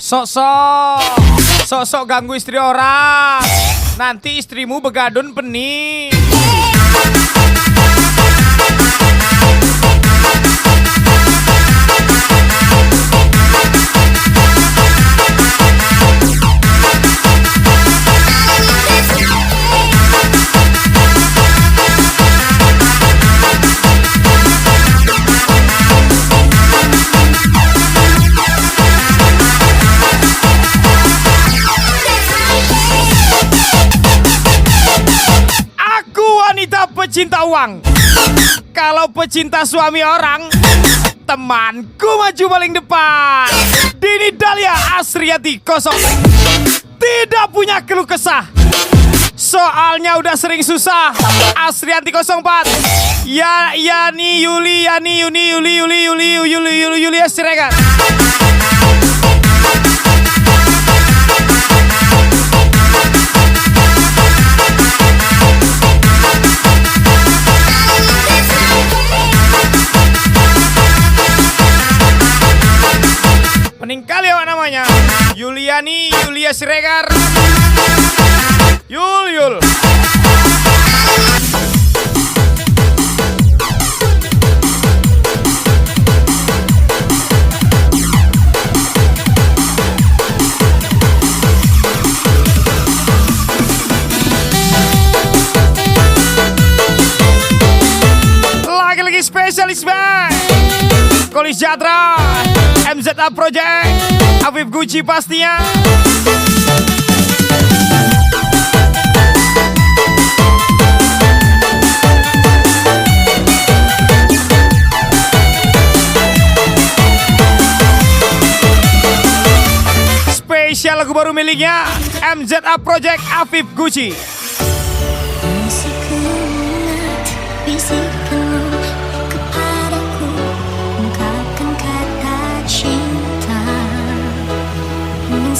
Sok-sok ganggu istri orang. Nanti istrimu begadun pening. Pecinta uang. Kalau pecinta suami orang, temanku maju paling depan. Dini Dahlia Asriati kosong. Tidak punya keluh kesah, soalnya udah sering susah. Asriati 04. Yani Yuli Siregar. Pening kali awak namanya. Yulia Siregar. Yul. Lagi-lagi spesialis bang. Kolis Jatra, MZA Project, Afif Gucci pastinya. Spesial lagu baru miliknya MZA Project, Afif Gucci.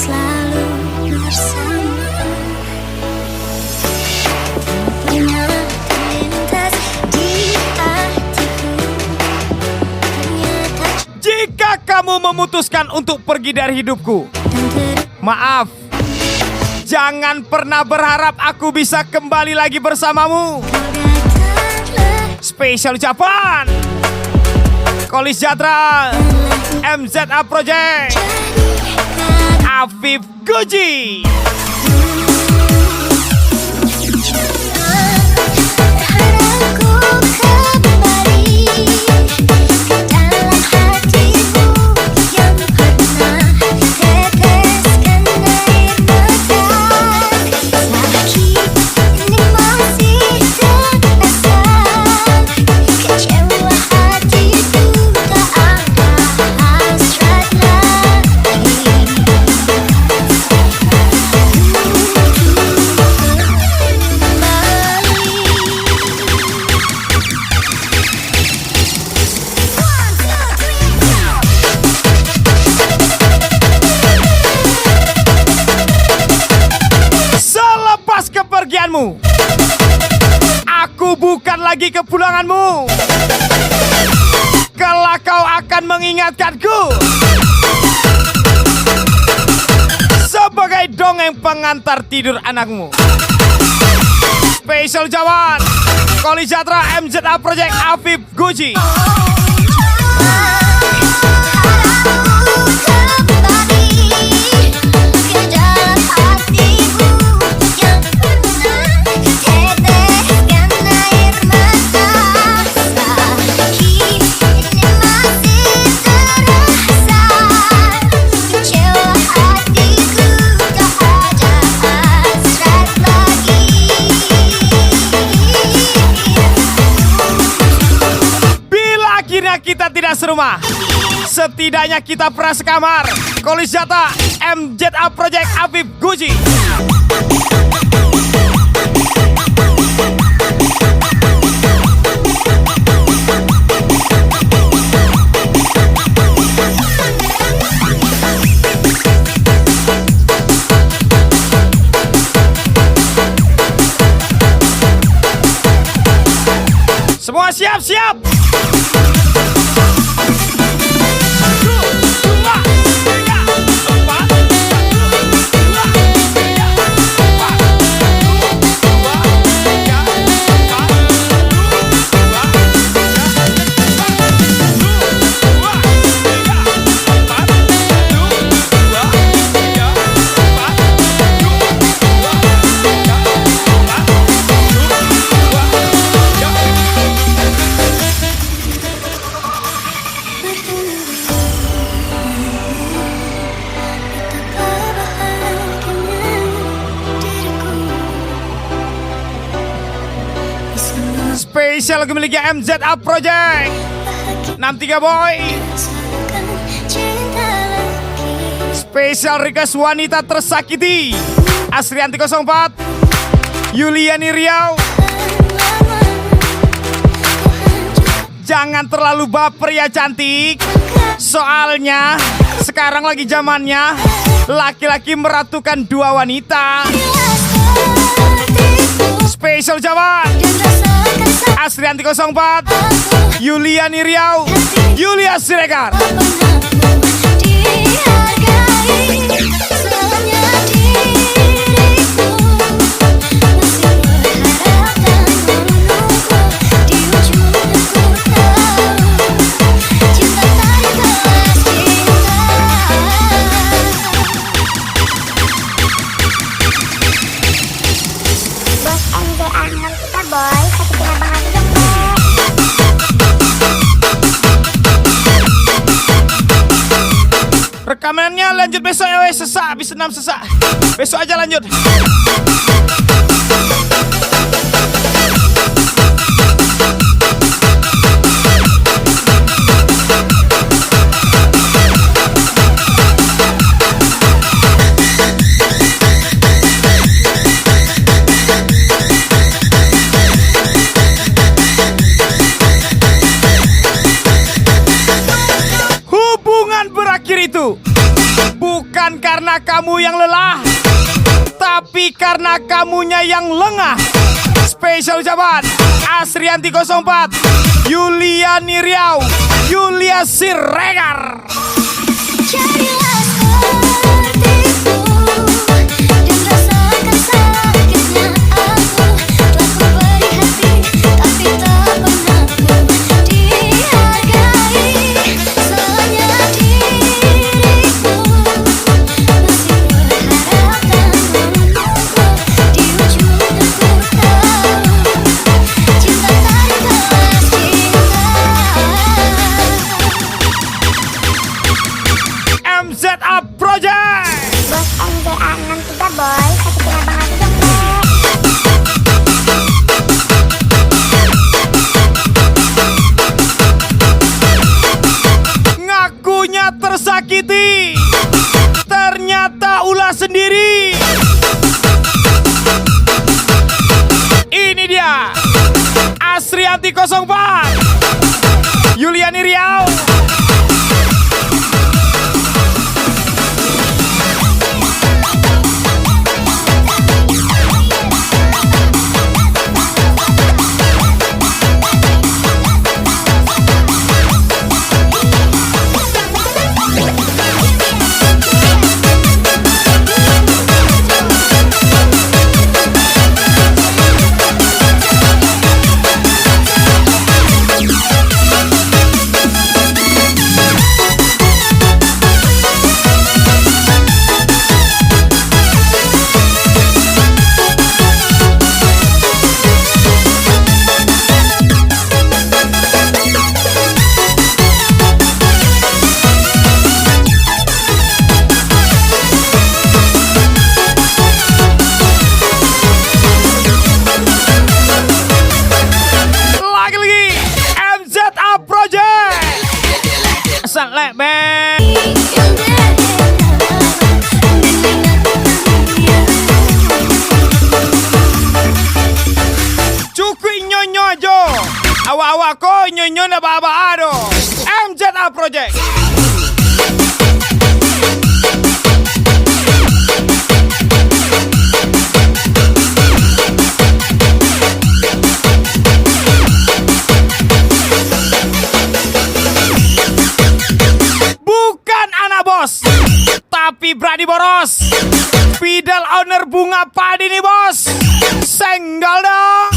Selalu bersama. Jika kamu memutuskan untuk pergi dari hidupku, maaf, jangan pernah berharap aku bisa kembali lagi bersamamu. Spesial ucapan Kolis Jatra, MZA Project, Afif Gucci. Aku bukan lagi kepulanganmu. Kelak kau akan mengingatkanku sebagai dongeng pengantar tidur anakmu. Spesial Jawan Kolis Jatra, MZA Project, Afif Gucci. Kita tidak serumah, setidaknya kita pernah sekamar. Kolis Jatra, MZA Project, Afif Gucci. Semua siap-siap. Spesial lagu miliknya MZA Project 63 boy. Rasakan cinta lagi. Spesial request wanita tersakiti Asrianti 04, Yuliani Riau. Jangan terlalu baper ya cantik. Soalnya sekarang lagi zamannya laki-laki meratukan dua wanita. Spesial Jawa Asrianti 04, Yuliani Riau, Yulia Siregar. Rekamannya lanjut besok ya wes, sesak habis 6 sesak. Besok aja lanjut. Hubungan berakhir itu bukan karena kamu yang lelah, tapi karena kamunya yang lengah. Spesial ucapan Asrianti 04, Yuliani Riau, Yulia Siregar. Jadilah sepertiku dan rasakan sakitnya aku. Telah ku beri hati tapi tak pernah ku dihargai. Soalnya diriku masih berharap dan menunggu. Di ujungnya ku tahu cinta tak dibalas cinta. MZA Project. Bos MZA 63 boy, sakitin abang lagi dong Beb. Ngakunya tersakiti, ternyata ulah sendiri. Ini dia Asrianti 04, Yuliani Riau. Lagi-lagi MZA Project. Selek bang. Cukui nyonyo aja. Awak-awak ko nyonyo na baba ado. MZA Project. Bukan anak bos, tapi berani boros. Fidel owner bunga padi nih bos. Senggol dong.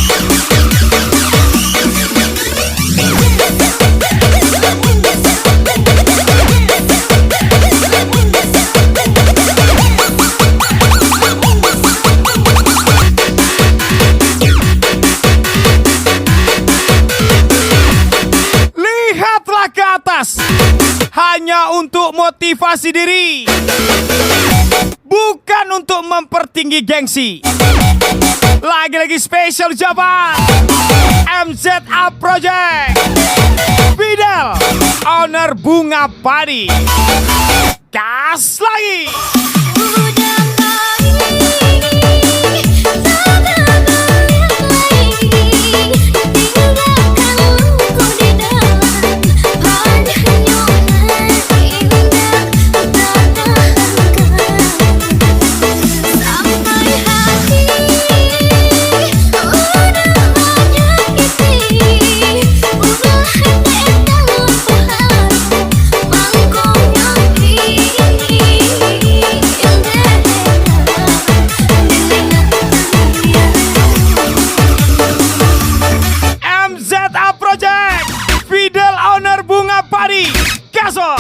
Lihatlah ke atas, hanya untuk motivasi diri, bukan untuk mempertinggi gengsi. Lagi-lagi spesial ucapan MZA Project, Fidel Owner Bunga Padi. Gas lagi. MZA Project, Fidel Owner Bunga Padi. Gasol.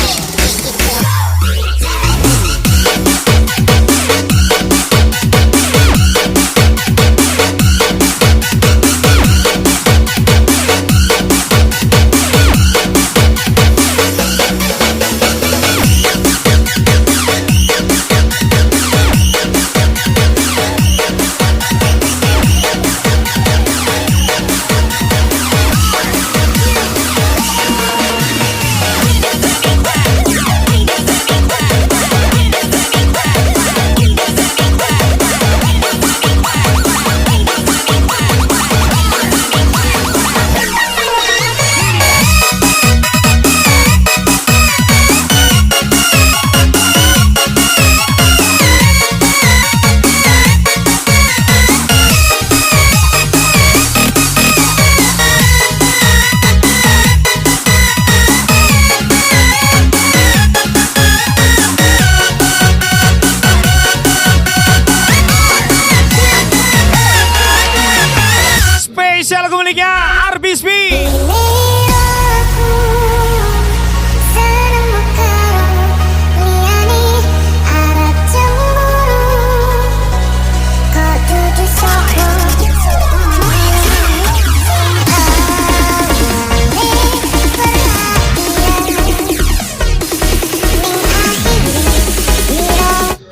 Spesial komuniknya Arbisbi.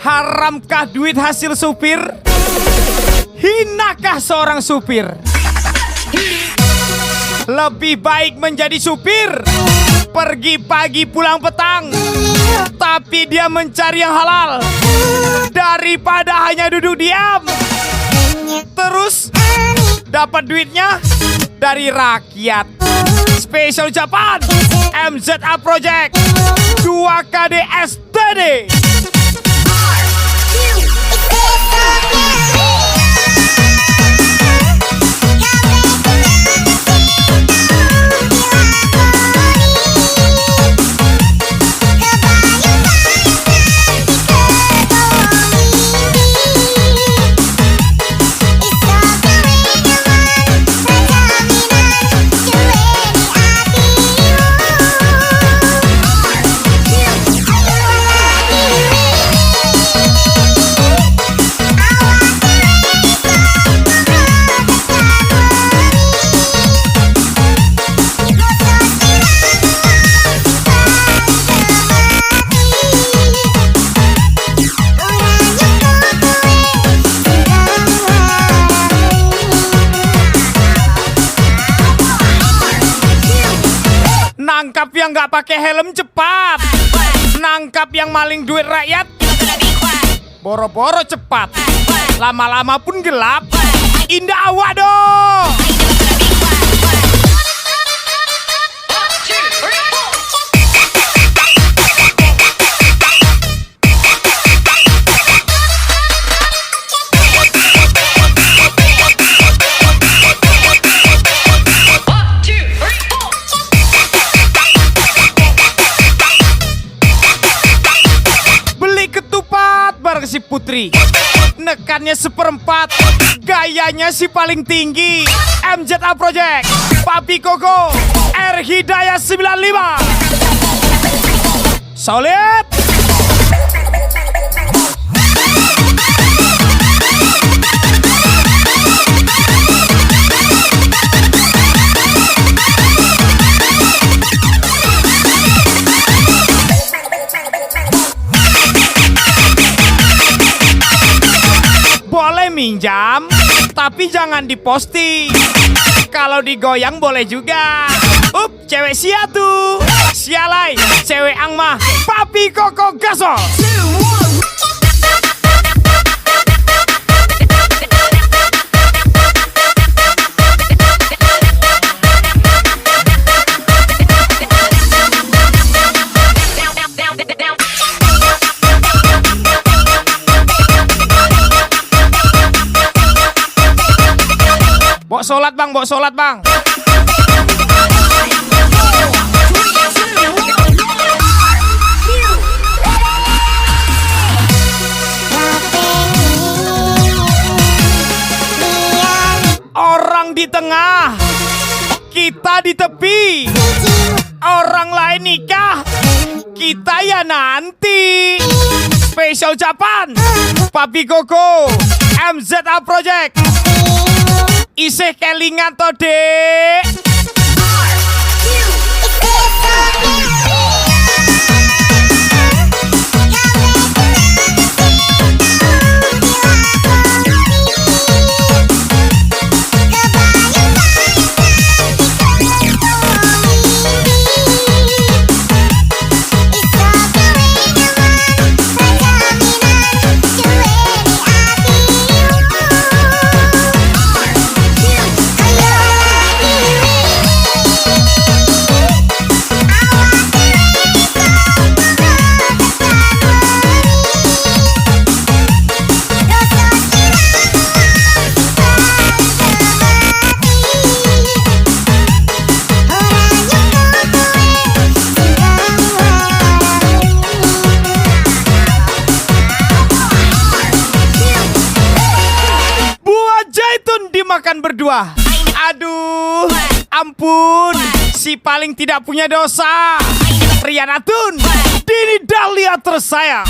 Haramkah duit hasil supir? Hinakah seorang supir? Lebih baik menjadi supir, pergi pagi pulang petang, tapi dia mencari yang halal, daripada hanya duduk diam terus dapat duitnya dari rakyat. Spesial ucapan MZA Project 2KD STD. Nangkap yang nggak pakai helm cepat, nangkap yang maling duit rakyat boro-boro cepat, lama-lama pun gelap. Indah awak dong. Si Putri nekannya seperempat, gayanya si paling tinggi. MZA Project, Papi Koko, R Hidayah 95. Solid. pinjam, tapi jangan diposting. Kalau digoyang boleh juga. Cewek sia tuh. Sialai, cewek angmah. Papi Koko gasol. Bok sholat bang, bok sholat bang. Orang di tengah, kita di tepi. Orang lain nikah, kita ya nanti. Spesial ucapan Papi Koko, MZA Project. Isih kelingan to, Dek. Makan berdua. Aduh, ampun, si paling tidak punya dosa. Rianatun, Dini Dahlia tersayang.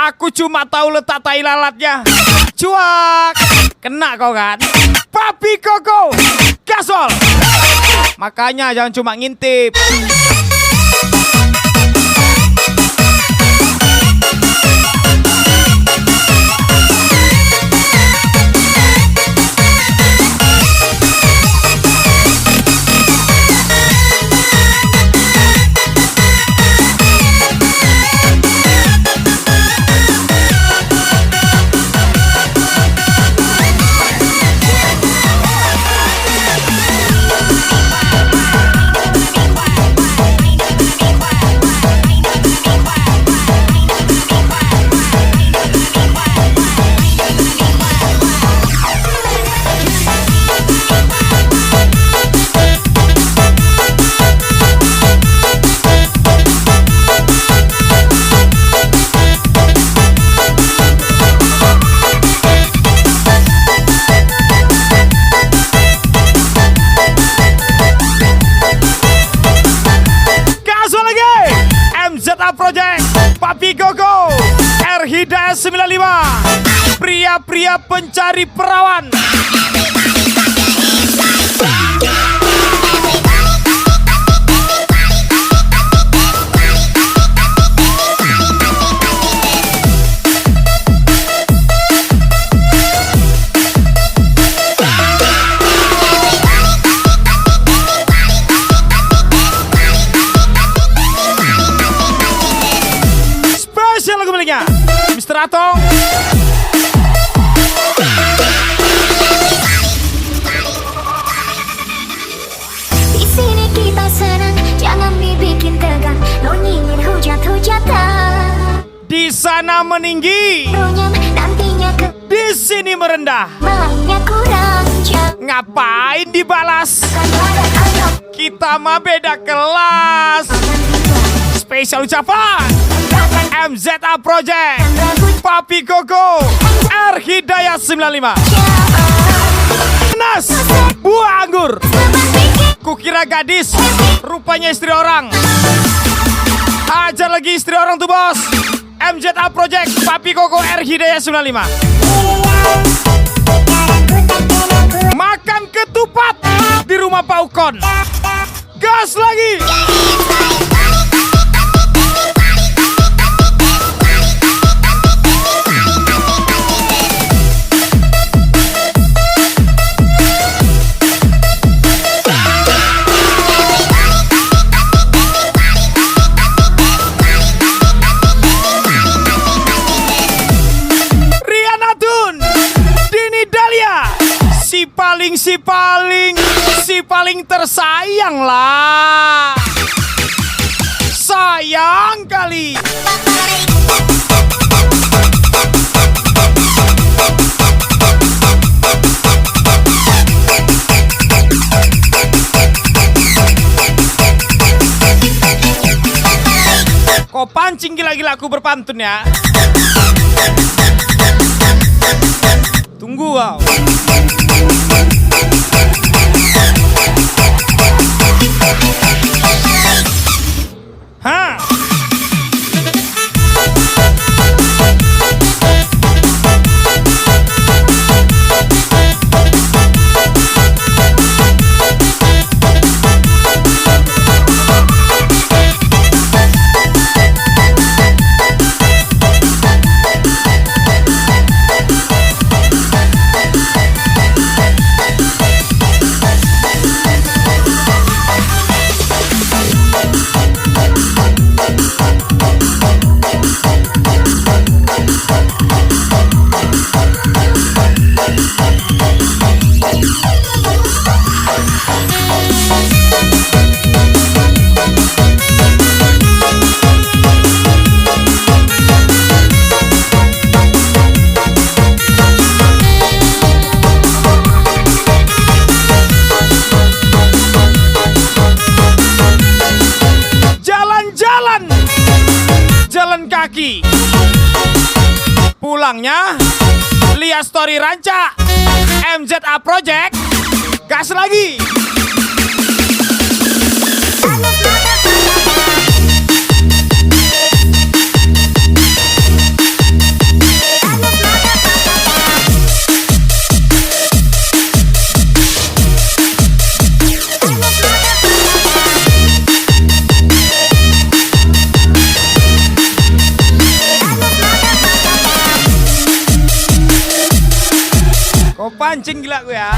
Aku cuma tahu letak tai lalatnya. Cuak, kena kau kan? Papi Koko gasol. Makanya jangan cuma ngintip. Papi Koko, R-Hidayat 95, pria-pria pencari perawan. Mr. Atong. sana meninggi, Runyam nantinya ke di sini merendah. mainnya kurang jauh. Ngapain dibalas? Kan ada anak Kita mah beda kelas. Spesial ucapan MZA Project, rambut Papi Koko, R Hidayat 95. Nas, buah anggur. Kukira gadis, rupanya istri orang. Hajar lagi istri orang tuh bos. MZA Project, Papi Koko, R Hidayat 95. Makan ketupat di rumah Pak Ukon. Gas lagi. Si paling tersayang lah. Sayang kali. Kok pancing gila-gila aku berpantun ya. Tunggu wow. Hah? Jalan kaki. Pulangnya lihat story Ranca MZA Project. Gas lagi. Kau pancing gila gue ya.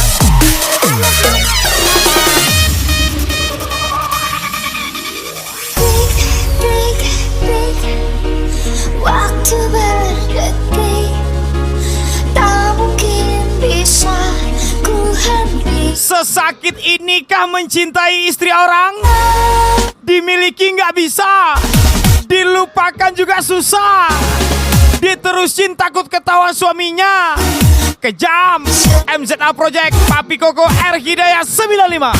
Waktu berdetik, tak mungkin bisa ku henti. Sesakit inikah mencintai istri orang? Dimiliki nggak bisa, dilupakan juga susah. Diterusin takut ketahuan suaminya. Kejam. MZA Project, Papi Koko, R Hidayat 95.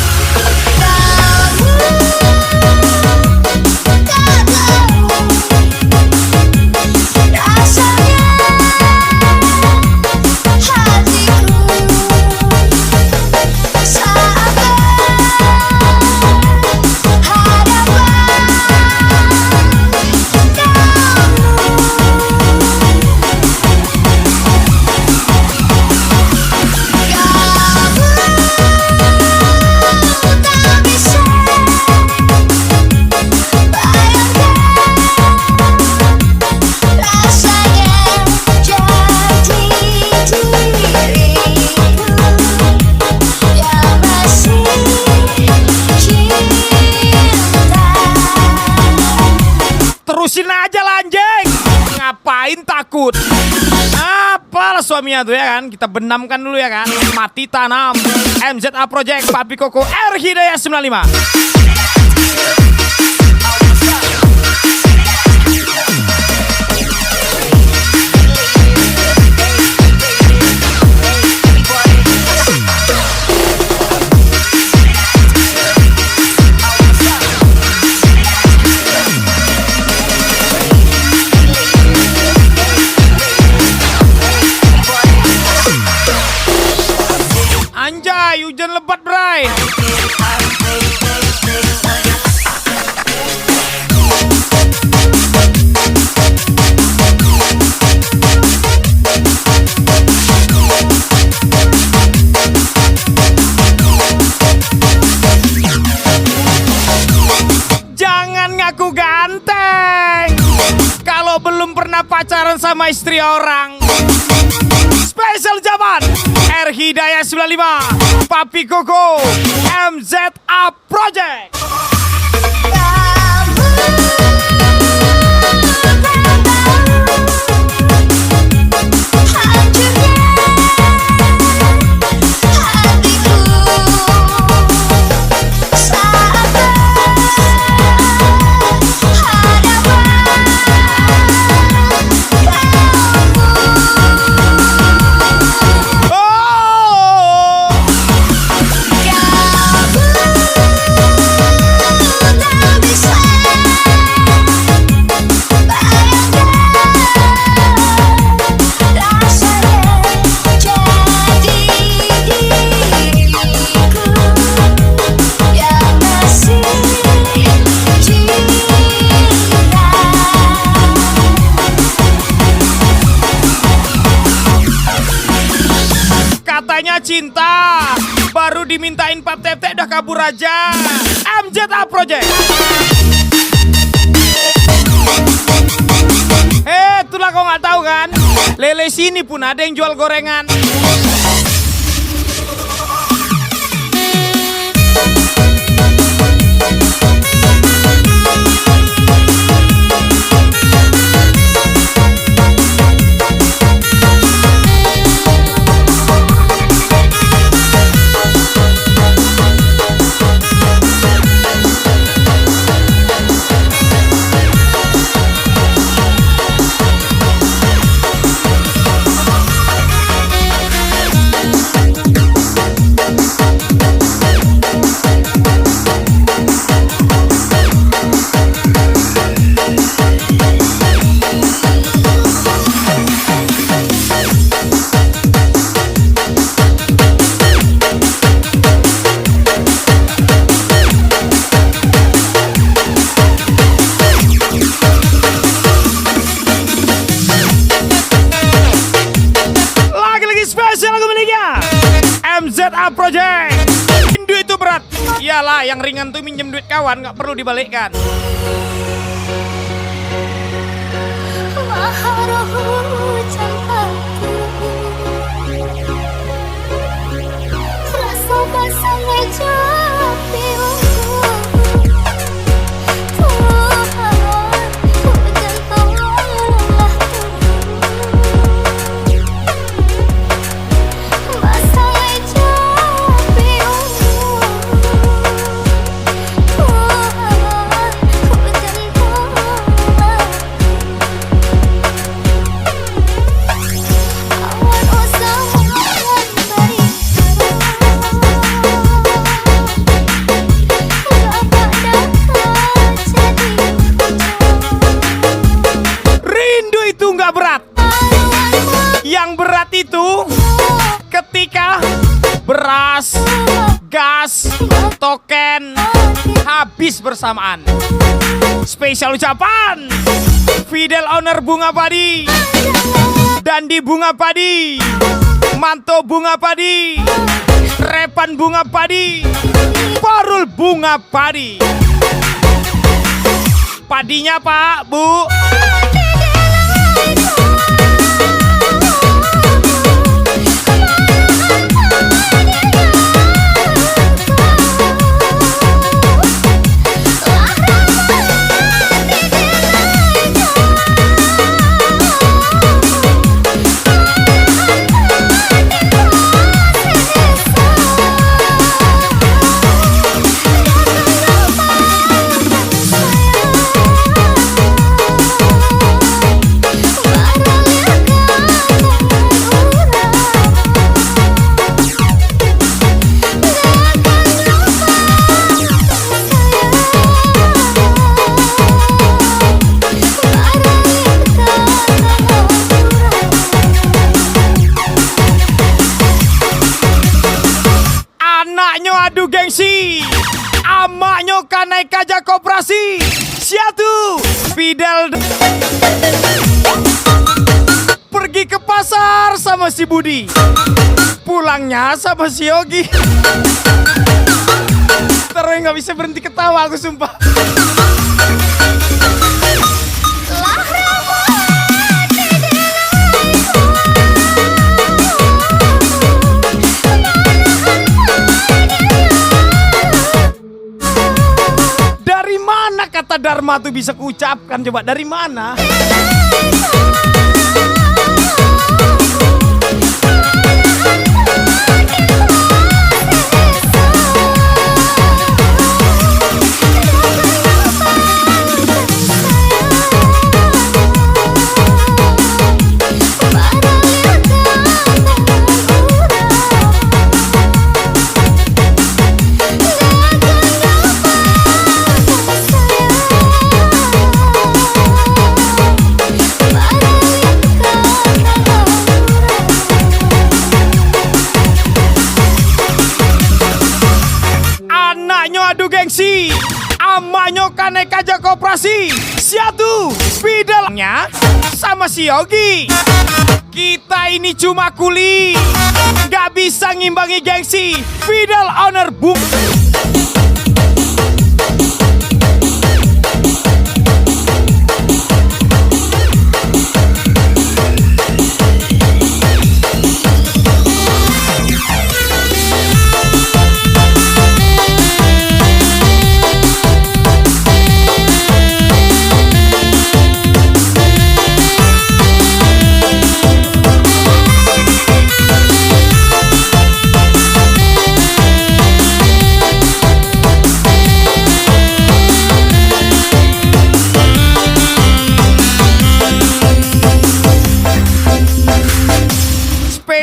Terusin aja lanjeng. Ngapain takut? Apalah suaminya tuh ya kan. Kita benamkan dulu ya kan. Mati tanam. MZA Project, Papi Koko, R Hidayat 95. Katanya aku ganteng kalau belum pernah pacaran sama istri orang. Spesial zaman R Hidayah 95, Papi Koko, MZA Project. Katanya cinta, baru dimintain pap tete udah kabur aja. MZA Project. Itulah kau nggak tahu kan? Lele sini pun ada yang jual gorengan. MZA Project. Duit itu berat. Iyalah, yang ringan tuh minjem duit kawan, nggak perlu dibalikkan. Yang berat itu ketika beras, gas, token habis bersamaan. Spesial ucapan Fidel Owner Bunga Padi, Dandi Bunga Padi, Manto Bunga Padi, Repan Bunga Padi, Parul Bunga Padi. Padinya Pak, Bu. Adu gengsi, amaknya kan naik aja koperasi. Siatu Fidel pergi ke pasar sama si Budi, pulangnya sama si Yogi. Terus nggak bisa berhenti ketawa aku sumpah. kata Dharma tuh bisa kuucapkan? Coba dari mana? Adu gengsi, amanyo kaneka aja koperasi. Siatu, Fidelnya sama si Yogi. Kita ini cuma kuli, gak bisa ngimbangi gengsi Fidel Owner Boom.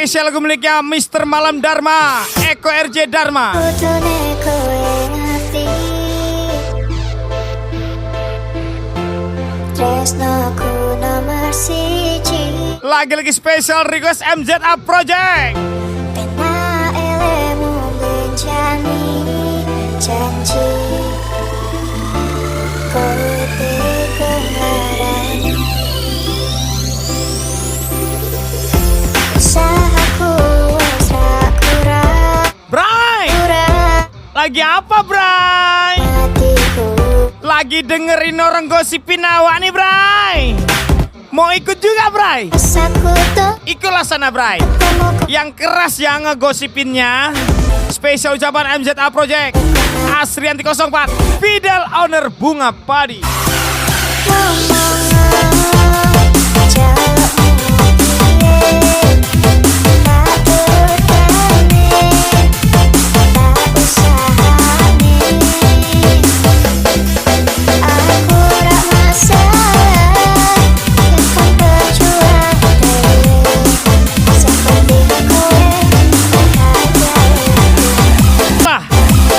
Spesial lagu miliknya Mr. Malam Dharma, Eko RJ Dharma. Lagi-lagi spesial request MZA Project. Bray, lagi apa Bray? Lagi dengerin orang gosipin awak nih Bray. Mau ikut juga Bray? Ikutlah sana Bray. Yang keras yang ngegosipinnya. Spesial ucapan MZA Project, Asrianti 04, Fidel Owner Bunga Padi.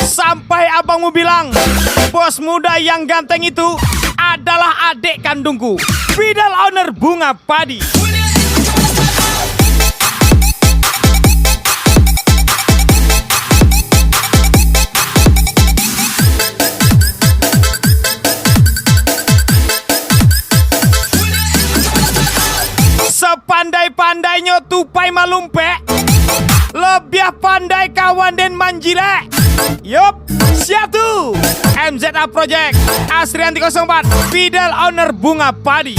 Sampai abangmu bilang bos muda yang ganteng itu adalah adik kandungku, Fidel Owner Bunga Padi. Sepandai-pandainya tupai malumpe, lebih pandai kawan dan manjire. Yup, siatu MZA Project, Asrianti 04, Fidel Owner Bunga Padi.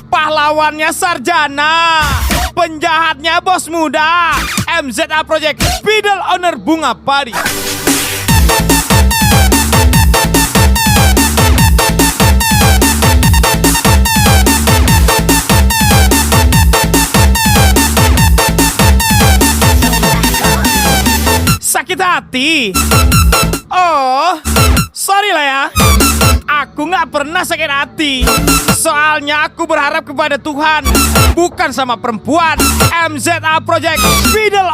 Pahlawannya sarjana, penjahatnya bos muda, MZA Project, Fidel Owner Bunga Padi. Sakit hati? Oh, sorry lah ya. Aku gak pernah sakit hati. Soalnya aku berharap kepada Tuhan, bukan sama perempuan. MZA Project, Fidel